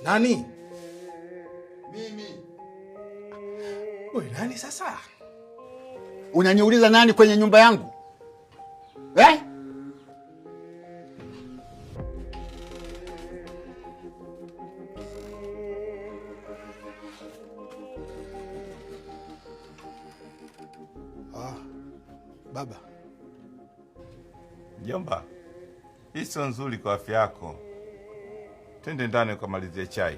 Nani? Mimi. Wewe nani sasa? Unaniuliza nani kwenye nyumba yangu? Eh? Baba. Jomba, hii sio nzuri kwa afya yako. Twende ndani ukamalizie chai.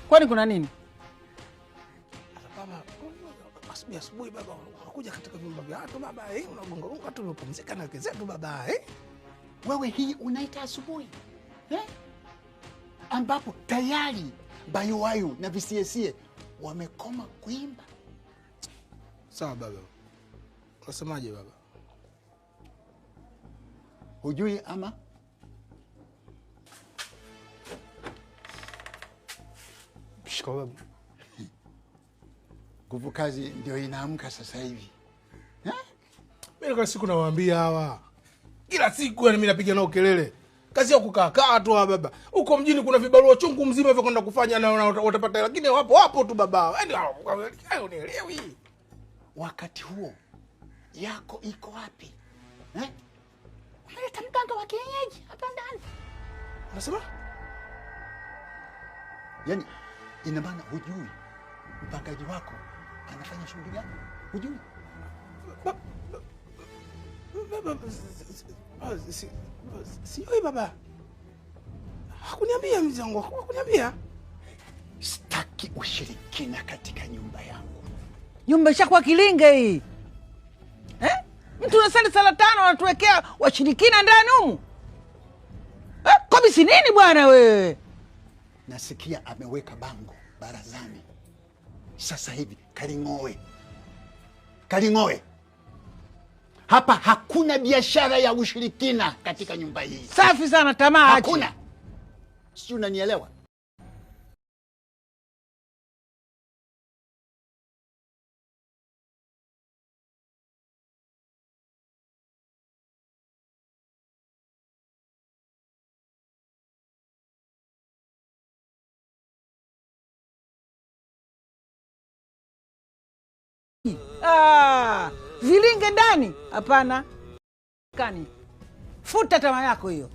Kwani kuna nini? Baba, asubuhi baba unakuja katika vyumba vya watu baba, unagonga tu unapumzika na kezetu baba, Wewe hii unaita asubuhi? Ambapo tayari Bayuwayu na Visiesie wamekoma kuimba. Sawa baba. Unasemaje baba? Hujui ama? Shika baba. Nguvu kazi ndio inaamka sasa hivi. Mimi kila siku nawaambia hawa. Kila siku yani mimi napiga nao kelele. Kazi ya kukaa tu baba. Huko mjini kuna vibarua chungu mzima vya kwenda kufanya na utapata, lakini wapo tu baba. Yaani hayo nielewi. Wakati huo yako iko wapi? Unaleta mganga wa kienyeji hapa ndani. Unasema? Yaani ina maana hujui mpangaji wako anafanya shughuli gani? Hujui? Sijui baba. Hakuniambia mzee wangu, hakuniambia. Sitaki ushirikina katika nyumba yangu. Nyumba ishakuwa kilinge hii. Mtu unasali sala 5 anatuwekea washirikina ndani humu. Kabisa nini bwana wewe? Nasikia ameweka bango barazani. Sasa hivi kaling'oe. Kaling'oe. Hapa hakuna biashara ya ushirikina katika nyumba hii. Safi sana, tamaa hakuna. Sio, unanielewa? Vilinge ndani? Hapana. Kani. Futa tamaa yako hiyo.